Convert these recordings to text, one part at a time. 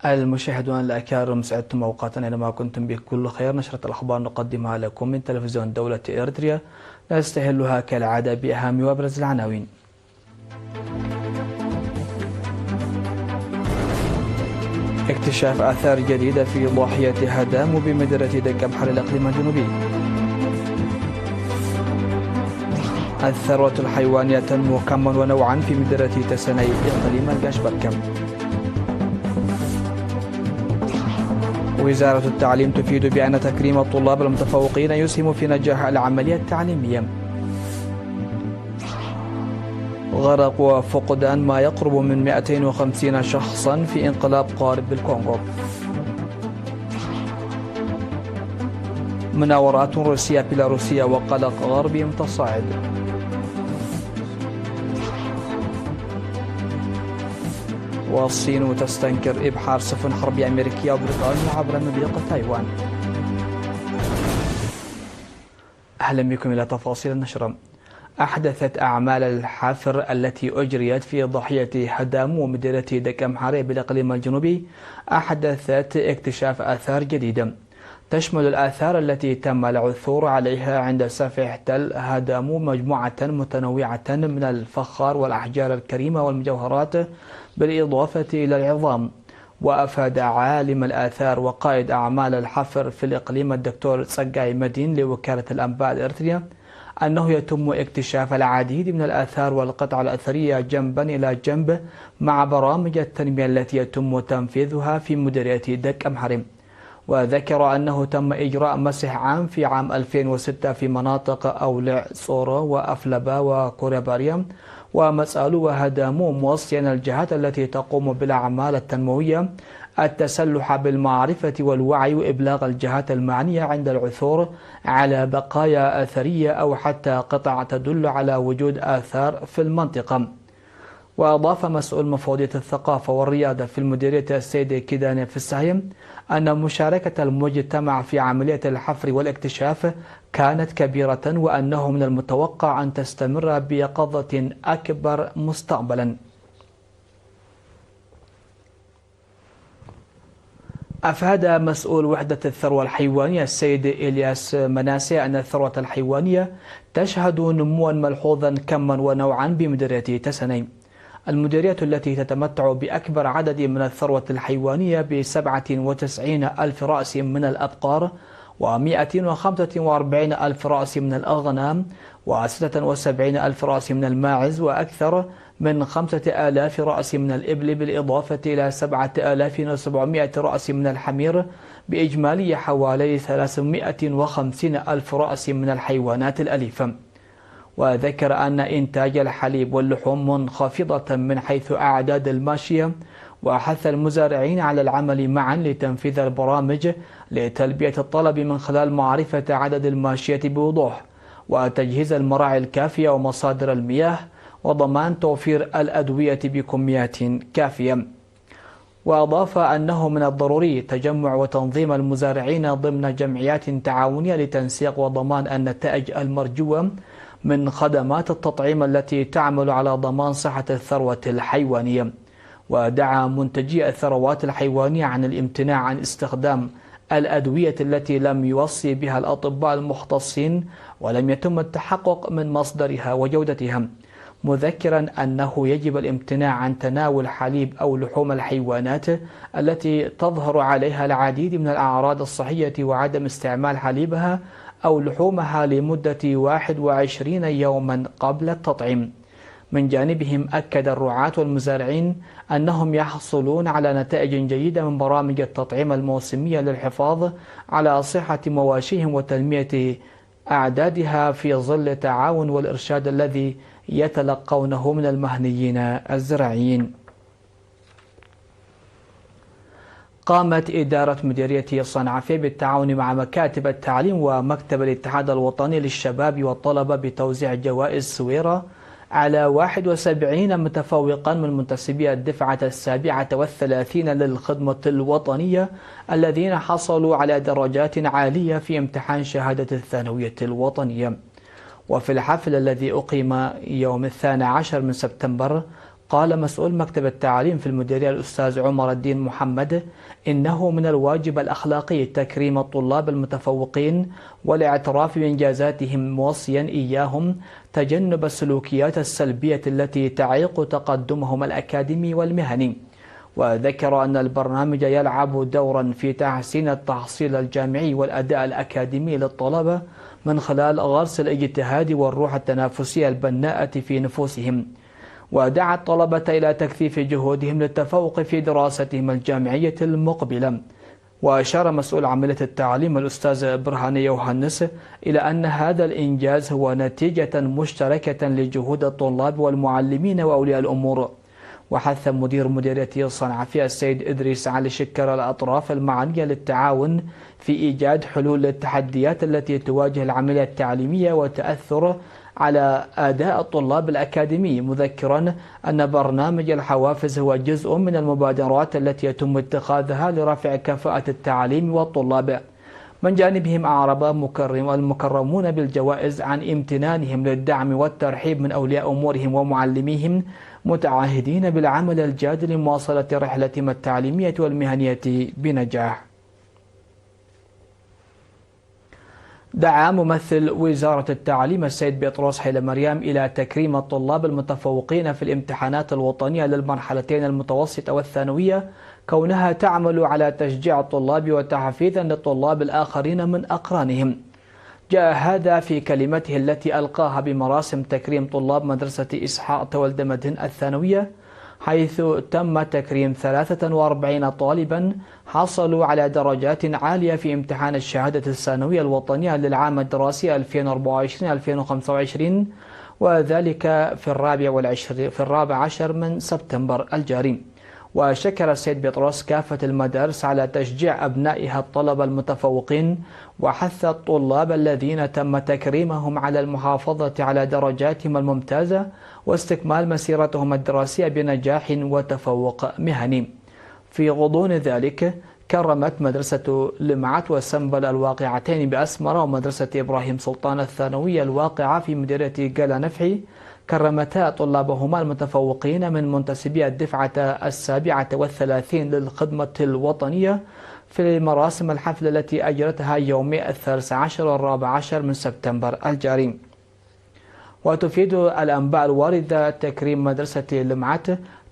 المشاهدون الأكارم، سعدتم أوقاتنا أينما كنتم بكل خير. نشرة الأخبار نقدمها لكم من تلفزيون دولة إريتريا، نستهلها كالعادة بأهم وأبرز العناوين. اكتشاف آثار جديدة في ضاحية هدام بمديرية دك بحر الإقليم الجنوبي. الثروة الحيوانية تنمو كما ونوعا في مديرية تسني إقليم القشبركم. وزارة التعليم تفيد بأن تكريم الطلاب المتفوقين يسهم في نجاح العملية التعليمية. غرق وفقدان ما يقرب من 250 شخصا في انقلاب قارب بالكونغو. مناورات روسية بيلاروسية وقلق غربي متصاعد. والصين تستنكر إبحار سفن حربية أمريكية وبريطانية عبر مضيق تايوان. أهلا بكم إلى تفاصيل النشرة. أحدثت أعمال الحفر التي أجريت في ضاحية هدام ومديرية دك بحر بالإقليم الجنوبي أحدثت اكتشاف آثار جديدة تشمل الآثار التي تم العثور عليها عند سفح تل هدام مجموعة متنوعة من الفخار والأحجار الكريمة والمجوهرات بالإضافة إلى العظام. وأفاد عالم الآثار وقائد أعمال الحفر في الإقليم الدكتور صقاي مدين لوكالة الأنباء الإريترية أنه يتم اكتشاف العديد من الآثار والقطع الأثرية جنبا إلى جنب مع برامج التنمية التي يتم تنفيذها في مديرية دك بحر. وذكر أنه تم إجراء مسح عام في عام 2006 في مناطق أولع صورة وأفلبا وكوريباريا ومسألو وهدامو، موصيا الجهات التي تقوم بالأعمال التنموية التسلح بالمعرفة والوعي وإبلاغ الجهات المعنية عند العثور على بقايا أثرية أو حتى قطع تدل على وجود آثار في المنطقة. وأضاف مسؤول مفوضية الثقافة والريادة في المديرية السيد كيداني في السهيم أن مشاركة المجتمع في عملية الحفر والاكتشاف كانت كبيرة وأنه من المتوقع أن تستمر بيقظة أكبر مستقبلا. أفاد مسؤول وحدة الثروة الحيوانية السيد إلياس مناسي أن الثروة الحيوانية تشهد نموا ملحوظا كما ونوعا بمديرية تسني، المديرية التي تتمتع بأكبر عدد من الثروة الحيوانية ب97 ألف رأس من الأبقار و145 ألف رأس من الأغنام و76 ألف رأس من الماعز وأكثر من 5000 رأس من الإبل، بالإضافة إلى 7700 رأس من الحمير، بإجمالي حوالي 350 ألف رأس من الحيوانات الأليفة. وذكر أن إنتاج الحليب واللحوم منخفضة من حيث أعداد الماشية، وحث المزارعين على العمل معا لتنفيذ البرامج لتلبية الطلب من خلال معرفة عدد الماشية بوضوح، وتجهيز المراعي الكافية ومصادر المياه، وضمان توفير الأدوية بكميات كافية. وأضاف أنه من الضروري تجمع وتنظيم المزارعين ضمن جمعيات تعاونية لتنسيق وضمان النتائج المرجوة من خدمات التطعيم التي تعمل على ضمان صحة الثروة الحيوانية. ودعا منتجي الثروات الحيوانية عن الامتناع عن استخدام الأدوية التي لم يوصي بها الأطباء المختصين ولم يتم التحقق من مصدرها وجودتها، مذكرا أنه يجب الامتناع عن تناول حليب أو لحوم الحيوانات التي تظهر عليها العديد من الأعراض الصحية وعدم استعمال حليبها أو لحومها لمدة 21 يوما قبل التطعيم. من جانبهم أكد الرعاة والمزارعين أنهم يحصلون على نتائج جيدة من برامج التطعيم الموسمية للحفاظ على صحة مواشيهم وتنمية أعدادها في ظل التعاون والإرشاد الذي يتلقونه من المهنيين الزراعيين. قامت إدارة مديرية صنعاء بالتعاون مع مكاتب التعليم ومكتب الاتحاد الوطني للشباب والطلبة بتوزيع جوائز سويرة على 71 متفوقا من منتسبي الدفعة 37 للخدمة الوطنية الذين حصلوا على درجات عالية في امتحان شهادة الثانوية الوطنية. وفي الحفل الذي أقيم يوم 12 من سبتمبر قال مسؤول مكتب التعليم في المديرية الأستاذ عمر الدين محمد إنه من الواجب الأخلاقي تكريم الطلاب المتفوقين والاعتراف بإنجازاتهم، موصيا إياهم تجنب السلوكيات السلبية التي تعيق تقدمهم الأكاديمي والمهني. وذكر أن البرنامج يلعب دورا في تحسين التحصيل الجامعي والأداء الأكاديمي للطلبة من خلال غرس الاجتهاد والروح التنافسية البناءة في نفوسهم، ودعا الطلبة إلى تكثيف جهودهم للتفوق في دراستهم الجامعية المقبلة. وأشار مسؤول عملية التعليم الأستاذ برهان يوحنس إلى أن هذا الإنجاز هو نتيجة مشتركة لجهود الطلاب والمعلمين وأولياء الأمور. وحث مدير مديرية صنعاء السيد إدريس علي شكر الأطراف المعنية للتعاون في إيجاد حلول للتحديات التي تواجه العملية التعليمية وتأثر على أداء الطلاب الأكاديمي، مذكرا أن برنامج الحوافز هو جزء من المبادرات التي يتم اتخاذها لرفع كفاءة التعليم والطلاب. من جانبهم أعرب المكرمون بالجوائز عن امتنانهم للدعم والترحيب من أولياء أمورهم ومعلميهم، متعهدين بالعمل الجاد لمواصلة رحلتهم التعليمية والمهنية بنجاح. دعا ممثل وزارة التعليم السيد بطرس حيل مريم إلى تكريم الطلاب المتفوقين في الامتحانات الوطنية للمرحلتين المتوسطة والثانوية، كونها تعمل على تشجيع الطلاب وتحفيزا للطلاب الآخرين من أقرانهم. جاء هذا في كلمته التي ألقاها بمراسم تكريم طلاب مدرسة إسحاق تولد مدهن الثانوية، حيث تم تكريم 43 طالبا حصلوا على درجات عالية في امتحان الشهادة الثانوية الوطنية للعام الدراسي 2024-2025، وذلك في الرابع عشر من سبتمبر الجاري. وشكر السيد بطرس كافة المدارس على تشجيع أبنائها الطلبة المتفوقين، وحث الطلاب الذين تم تكريمهم على المحافظة على درجاتهم الممتازة واستكمال مسيرتهم الدراسية بنجاح وتفوق مهني. في غضون ذلك كرمت مدرسة لمعت وسنبل الواقعتين بأسمرة ومدرسة إبراهيم سلطان الثانوية الواقعة في مديرية قلا نفحي كرمتا طلابهما المتفوقين من منتسبي الدفعة 37 للخدمة الوطنية في مراسم الحفل التي أجرتها يومي 13 و14 من سبتمبر الجاري. وتفيد الأنباء الواردة تكريم مدرسة لمعت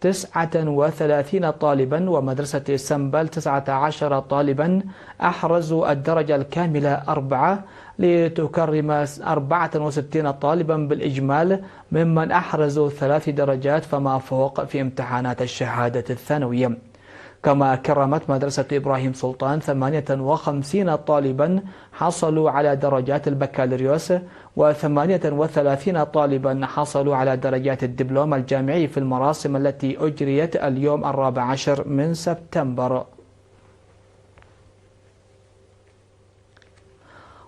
39 طالبا ومدرسة سنبل 19 طالبا أحرزوا الدرجة الكاملة 4، لتكرم 64 طالبا بالإجمال ممن أحرزوا 3 درجات فما فوق في امتحانات الشهادة الثانوية. كما كرمت مدرسة إبراهيم سلطان 58 طالبا حصلوا على درجات البكالوريوس، و38 طالبا حصلوا على درجات الدبلوم الجامعي في المراسم التي أجريت اليوم 14 من سبتمبر.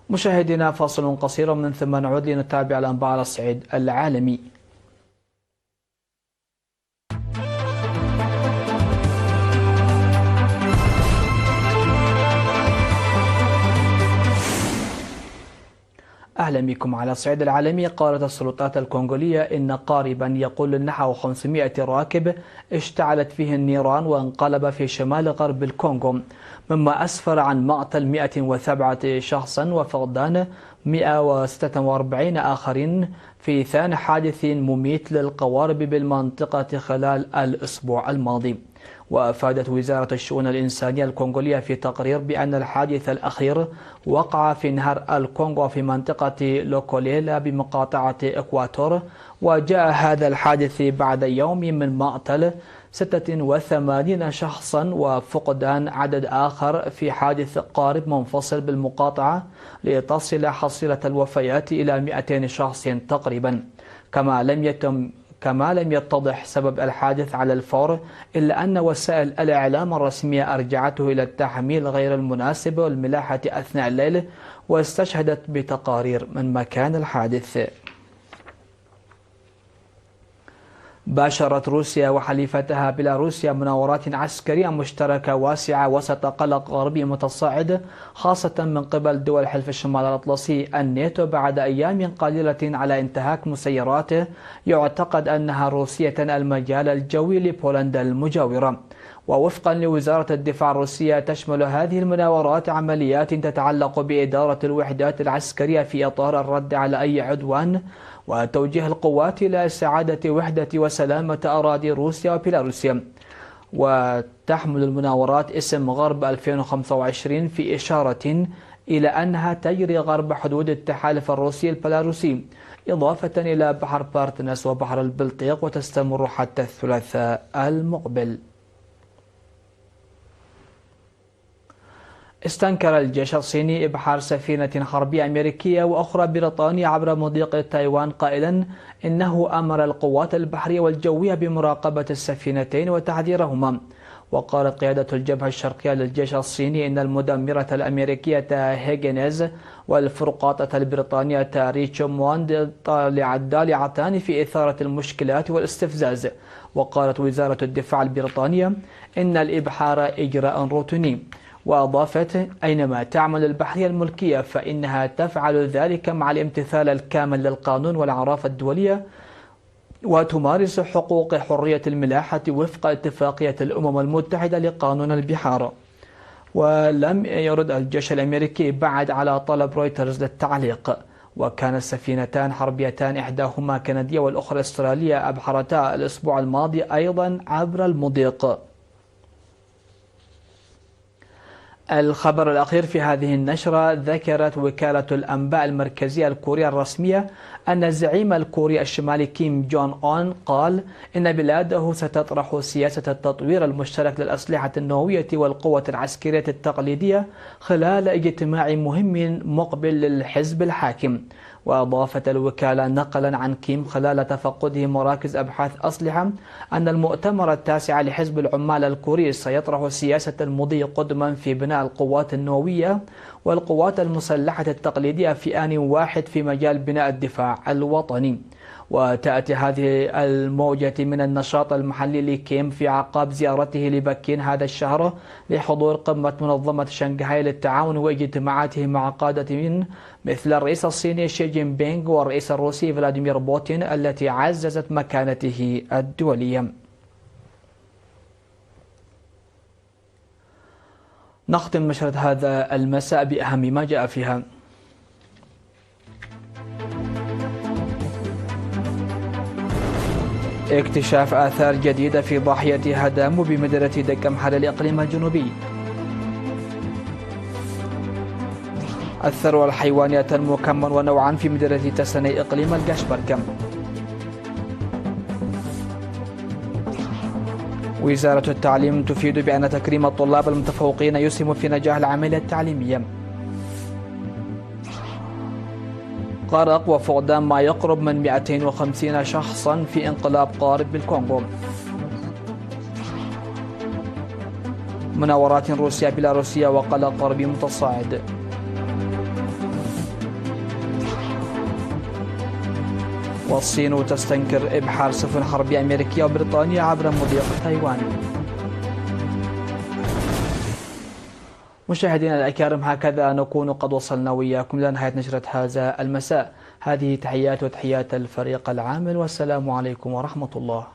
مشاهدينا، فاصل قصير من ثم نعود لنتابع الأنباء على الصعيد العالمي. أهلا بكم. على الصعيد العالمي، قالت السلطات الكونغولية إن قاربا يقول نحو 500 راكب اشتعلت فيه النيران وانقلب في شمال غرب الكونغو، مما أسفر عن مقتل 107 شخصا وفقدان 146 آخرين في ثاني حادث مميت للقوارب بالمنطقة خلال الأسبوع الماضي. وأفادت وزارة الشؤون الإنسانية الكونغولية في تقرير بأن الحادث الأخير وقع في نهر الكونغو في منطقة لوكوليلا بمقاطعة إكواتور، وجاء هذا الحادث بعد يوم من مقتل 86 شخصا وفقدان عدد آخر في حادث قارب منفصل بالمقاطعة، لتصل حصيلة الوفيات إلى 200 شخص تقريبا. كما لم يتضح سبب الحادث على الفور، إلا أن وسائل الإعلام الرسمية أرجعته إلى التحميل غير المناسب والملاحة أثناء الليل، واستشهدت بتقارير من مكان الحادث. باشرت روسيا وحليفتها بيلاروسيا مناورات عسكرية مشتركة واسعة وسط قلق غربي متصاعد، خاصة من قبل دول حلف الشمال الأطلسي الناتو بعد أيام قليلة على انتهاك مسيراته يعتقد أنها روسية المجال الجوي لبولندا المجاورة. ووفقا لوزارة الدفاع الروسية تشمل هذه المناورات عمليات تتعلق بإدارة الوحدات العسكرية في إطار الرد على أي عدوان وتوجيه القوات إلى استعادة وحدة وسلامة أراضي روسيا وبيلاروسيا. وتحمل المناورات اسم غرب 2025 في إشارة إلى أنها تجري غرب حدود التحالف الروسي البيلاروسي، إضافة إلى بحر بارتنس وبحر البلطيق، وتستمر حتى الثلاثاء المقبل. استنكر الجيش الصيني إبحار سفينة حربية أمريكية وأخرى بريطانية عبر مضيق تايوان، قائلا إنه أمر القوات البحرية والجوية بمراقبة السفينتين وتحذيرهما. وقالت قيادة الجبهة الشرقية للجيش الصيني إن المدمرة الأمريكية هيجينز والفرقاطة البريطانية ريتشارد موند ضالعتان في إثارة المشكلات والاستفزاز. وقالت وزارة الدفاع البريطانية إن الإبحار إجراء روتيني، وأضافت أينما تعمل البحرية الملكية فإنها تفعل ذلك مع الامتثال الكامل للقانون والعرافة الدولية، وتمارس حقوق حرية الملاحة وفق اتفاقية الأمم المتحدة لقانون البحار. ولم يرد الجيش الأمريكي بعد على طلب رويترز للتعليق. وكان السفينتان حربيتان إحداهما كندية والأخرى استرالية أبحرتا الأسبوع الماضي أيضا عبر المضيق. الخبر الأخير في هذه النشرة، ذكرت وكالة الأنباء المركزية الكورية الرسمية أن الزعيم الكوري الشمالي كيم جون أون قال إن بلاده ستطرح سياسة التطوير المشترك للأسلحة النووية والقوة العسكرية التقليدية خلال اجتماع مهم مقبل للحزب الحاكم. وأضافت الوكالة نقلا عن كيم خلال تفقده مراكز أبحاث أسلحة أن المؤتمر التاسع لحزب العمال الكوري سيطرح سياسة المضي قدما في بناء القوات النووية والقوات المسلحة التقليدية في آن واحد في مجال بناء الدفاع الوطني. وتأتي هذه الموجة من النشاط المحلي لكيم في أعقاب زيارته لبكين هذا الشهر لحضور قمة منظمة شنغهاي للتعاون واجتماعاته مع قادة من مثل الرئيس الصيني شي جين بينغ والرئيس الروسي فلاديمير بوتين التي عززت مكانته الدولية. نختم نشرة هذا المساء بأهم ما جاء فيها. اكتشاف آثار جديدة في ضاحية هدامو بمدينة دكمحل الإقليم الجنوبي. الثروة الحيوانية تنمو كما ونوعا في مدينة تسني إقليم القشبركم. وزارة التعليم تفيد بأن تكريم الطلاب المتفوقين يسهم في نجاح العملية التعليمية. غرق وفقدان ما يقرب من 250 شخصا في انقلاب قارب بالكونغو. مناورات روسيا بيلاروسيا وقلق غربي متصاعد. والصين تستنكر إبحار سفن حربية أمريكية وبريطانيا عبر مضيق تايوان. مشاهدينا الأكارم، هكذا نكون قد وصلنا وإياكم إلى نهاية نشرة هذا المساء. هذه تحيات وتحيات الفريق العامل، والسلام عليكم ورحمة الله.